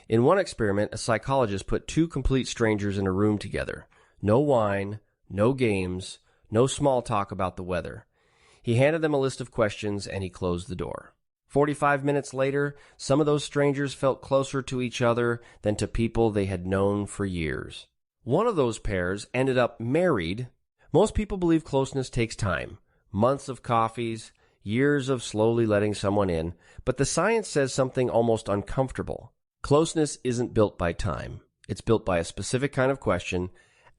In one experiment, a psychologist put two complete strangers in a room together. No wine, no games, no small talk about the weather. He handed them a list of questions and he closed the door. 45 minutes later, some of those strangers felt closer to each other than to people they had known for years. One of those pairs ended up married. Most people believe closeness takes time, months of coffees, years of slowly letting someone in, but the science says something almost uncomfortable. Closeness isn't built by time. It's built by a specific kind of question,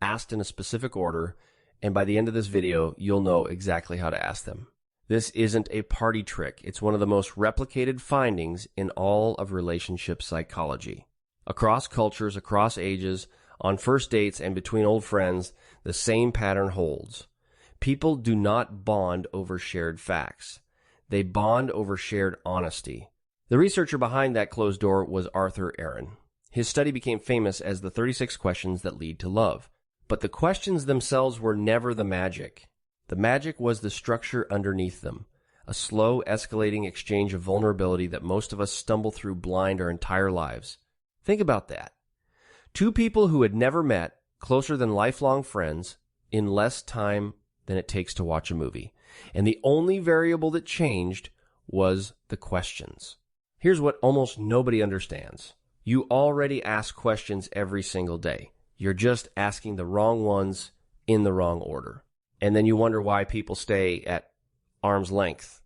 asked in a specific order, and by the end of this video, you'll know exactly how to ask them. This isn't a party trick. It's one of the most replicated findings in all of relationship psychology. Across cultures, across ages, on first dates, and between old friends, the same pattern holds. People do not bond over shared facts. They bond over shared honesty. The researcher behind that closed door was Arthur Aron. His study became famous as the 36 questions that lead to love. But the questions themselves were never the magic. The magic was the structure underneath them, a slow, escalating exchange of vulnerability that most of us stumble through blind our entire lives. Think about that. Two people who had never met, closer than lifelong friends, in less time than it takes to watch a movie. And the only variable that changed was the questions. Here's what almost nobody understands. You already ask questions every single day. You're just asking the wrong ones in the wrong order. And then you wonder why people stay at arm's length.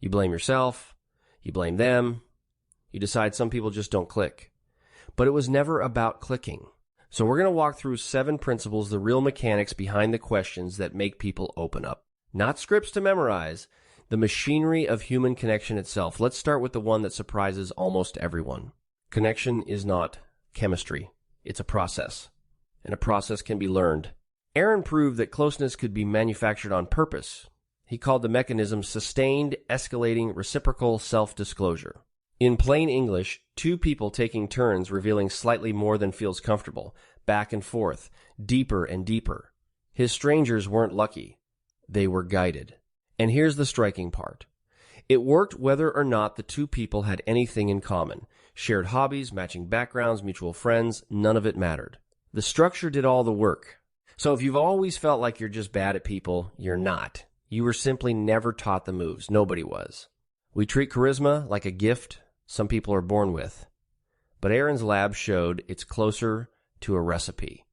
You blame yourself. You blame them. You decide some people just don't click. But it was never about clicking. So we're going to walk through 7 principles, the real mechanics behind the questions that make people open up. Not scripts to memorize, the machinery of human connection itself. Let's start with the one that surprises almost everyone. Connection is not chemistry. It's a process. And a process can be learned. Aron proved that closeness could be manufactured on purpose. He called the mechanism sustained, escalating, reciprocal self-disclosure. In plain English, two people taking turns revealing slightly more than feels comfortable, back and forth, deeper and deeper. His strangers weren't lucky. They were guided. And here's the striking part. It worked whether or not the two people had anything in common. Shared hobbies, matching backgrounds, mutual friends, none of it mattered. The structure did all the work. So if you've always felt like you're just bad at people, you're not. You were simply never taught the moves. Nobody was. We treat charisma like a gift some people are born with. But Aron's lab showed it's closer to a recipe.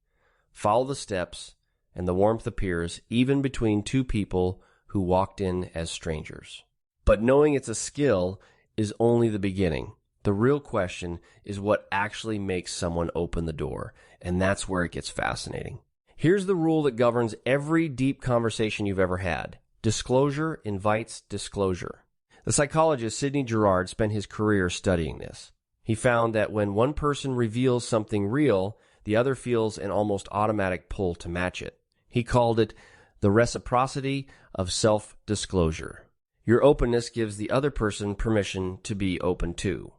Follow the steps, and the warmth appears even between two people who walked in as strangers. But knowing it's a skill is only the beginning. The real question is what actually makes someone open the door, and that's where it gets fascinating. Here's the rule that governs every deep conversation you've ever had. Disclosure invites disclosure. The psychologist Sidney Jourard spent his career studying this. He found that when one person reveals something real, the other feels an almost automatic pull to match it. He called it the reciprocity of self-disclosure. Your openness gives the other person permission to be open too.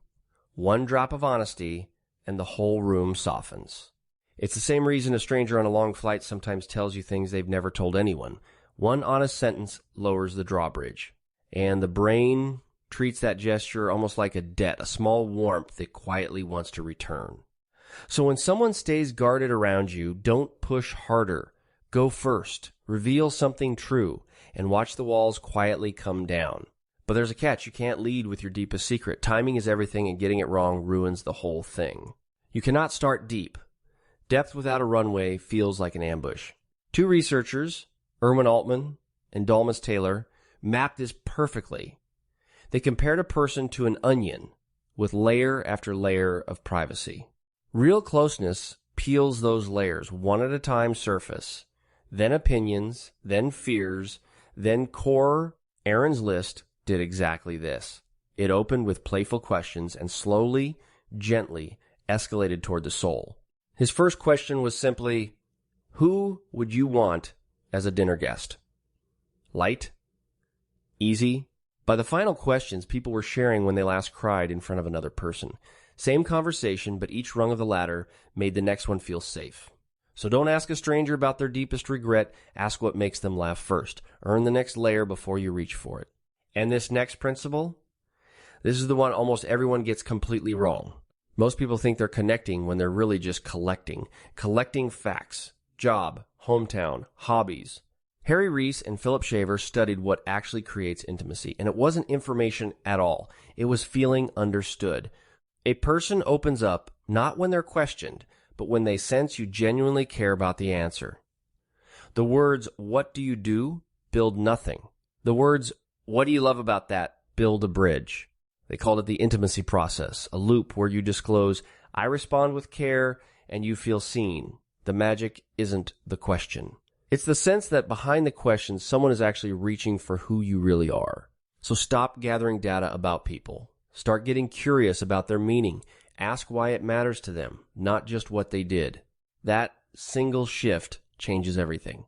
One drop of honesty, and the whole room softens. It's the same reason a stranger on a long flight sometimes tells you things they've never told anyone. One honest sentence lowers the drawbridge. And the brain treats that gesture almost like a debt, a small warmth that quietly wants to return. So when someone stays guarded around you, don't push harder. Go first. Reveal something true, and watch the walls quietly come down. But there's a catch. You can't lead with your deepest secret. Timing is everything, and getting it wrong ruins the whole thing. You cannot start deep. Depth without a runway feels like an ambush. Two researchers, Erwin Altman and Dalmas Taylor, mapped this perfectly. They compared a person to an onion with layer after layer of privacy. Real closeness peels those layers one at a time surface, then opinions, then fears, then core. Aron's list did exactly this. It opened with playful questions and slowly, gently escalated toward the soul. His first question was simply, who would you want as a dinner guest? Light? Easy? By the final questions, people were sharing when they last cried in front of another person. Same conversation, but each rung of the ladder made the next one feel safe. So don't ask a stranger about their deepest regret. Ask what makes them laugh first. Earn the next layer before you reach for it. And this next principle? This is the one almost everyone gets completely wrong. Most people think they're connecting when they're really just collecting facts, job, hometown, hobbies. Harry Reese and Philip Shaver studied what actually creates intimacy, and it wasn't information at all. It was feeling understood. A person opens up not when they're questioned, but when they sense you genuinely care about the answer. The words, "What do you do?" build nothing. The words, "What do you love about that?" build a bridge. They called it the intimacy process, a loop where you disclose, "I respond with care," and you feel seen. The magic isn't the question. It's the sense that behind the question, someone is actually reaching for who you really are. So stop gathering data about people. Start getting curious about their meaning. Ask why it matters to them, not just what they did. That single shift changes everything.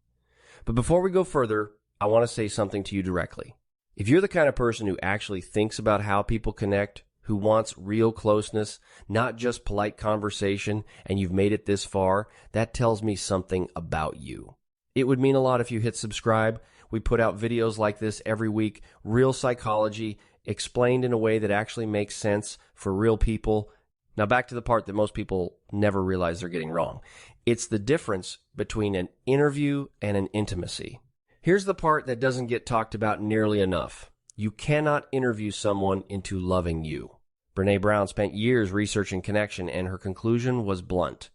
But before we go further, I want to say something to you directly. If you're the kind of person who actually thinks about how people connect, who wants real closeness, not just polite conversation, and you've made it this far, that tells me something about you. It would mean a lot if you hit subscribe. We put out videos like this every week, real psychology, explained in a way that actually makes sense for real people. Now back to the part that most people never realize they're getting wrong. It's the difference between an interview and an intimacy. Here's the part that doesn't get talked about nearly enough. You cannot interview someone into loving you. Brené Brown spent years researching connection, and her conclusion was blunt.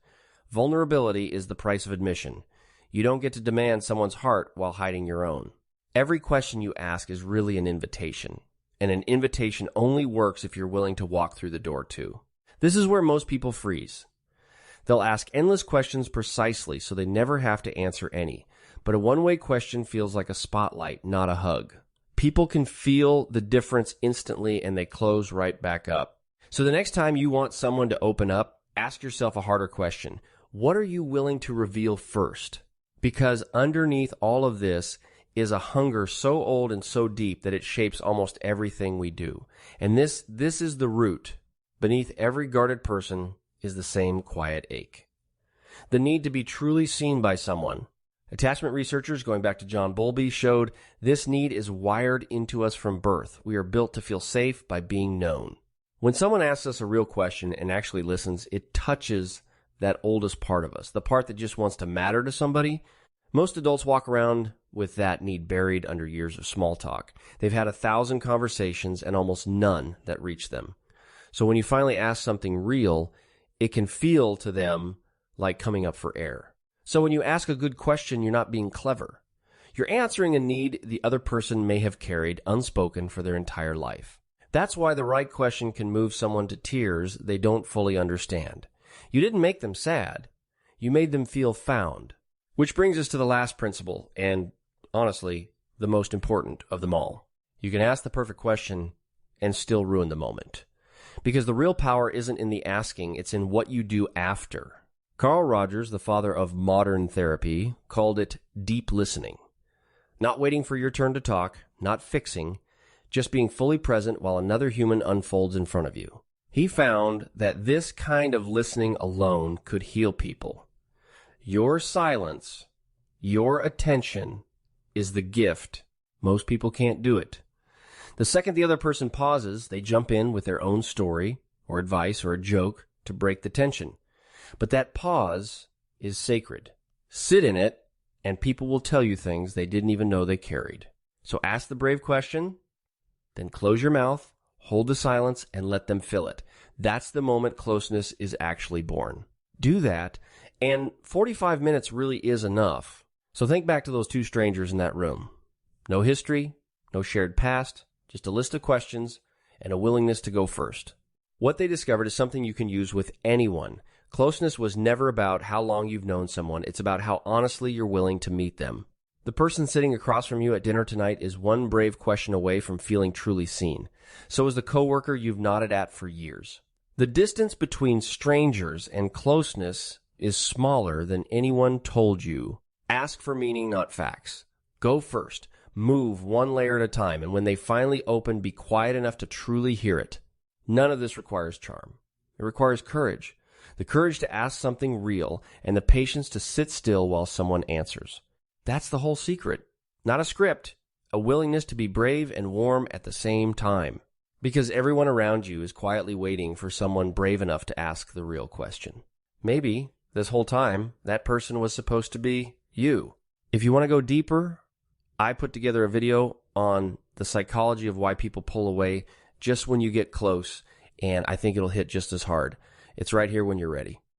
Vulnerability is the price of admission. You don't get to demand someone's heart while hiding your own. Every question you ask is really an invitation, and an invitation only works if you're willing to walk through the door too. This is where most people freeze. They'll ask endless questions precisely so they never have to answer any, but a one-way question feels like a spotlight, not a hug. People can feel the difference instantly and they close right back up. So the next time you want someone to open up, ask yourself a harder question. What are you willing to reveal first? Because underneath all of this is a hunger so old and so deep that it shapes almost everything we do. And this is the root. Beneath every guarded person is the same quiet ache. The need to be truly seen by someone. Attachment researchers, going back to John Bowlby, showed this need is wired into us from birth. We are built to feel safe by being known. When someone asks us a real question and actually listens, it touches that oldest part of us, the part that just wants to matter to somebody. Most adults walk around with that need buried under years of small talk. They've had 1,000 conversations and almost none that reach them. So when you finally ask something real, it can feel to them like coming up for air. So when you ask a good question, you're not being clever. You're answering a need the other person may have carried unspoken for their entire life. That's why the right question can move someone to tears they don't fully understand. You didn't make them sad. You made them feel found. Which brings us to the last principle, and honestly, the most important of them all. You can ask the perfect question and still ruin the moment. Because the real power isn't in the asking, it's in what you do after. Carl Rogers, the father of modern therapy, called it deep listening. Not waiting for your turn to talk, not fixing, just being fully present while another human unfolds in front of you. He found that this kind of listening alone could heal people. Your silence, your attention, is the gift. Most people can't do it. The second the other person pauses, they jump in with their own story or advice or a joke to break the tension. But that pause is sacred. Sit in it, and people will tell you things they didn't even know they carried. So ask the brave question, then close your mouth, hold the silence, and let them fill it. That's the moment closeness is actually born. Do that, and 45 minutes really is enough. So think back to those two strangers in that room. No history, no shared past, just a list of questions and a willingness to go first. What they discovered is something you can use with anyone. Closeness was never about how long you've known someone. It's about how honestly you're willing to meet them. The person sitting across from you at dinner tonight is one brave question away from feeling truly seen. So is the coworker you've nodded at for years. The distance between strangers and closeness is smaller than anyone told you. Ask for meaning, not facts. Go first. Move one layer at a time, and when they finally open, be quiet enough to truly hear it. None of this requires charm. It requires courage. The courage to ask something real, and the patience to sit still while someone answers. That's the whole secret. Not a script, a willingness to be brave and warm at the same time. Because everyone around you is quietly waiting for someone brave enough to ask the real question. Maybe this whole time, that person was supposed to be you. If you want to go deeper, I put together a video on the psychology of why people pull away just when you get close, and I think it'll hit just as hard. It's right here when you're ready.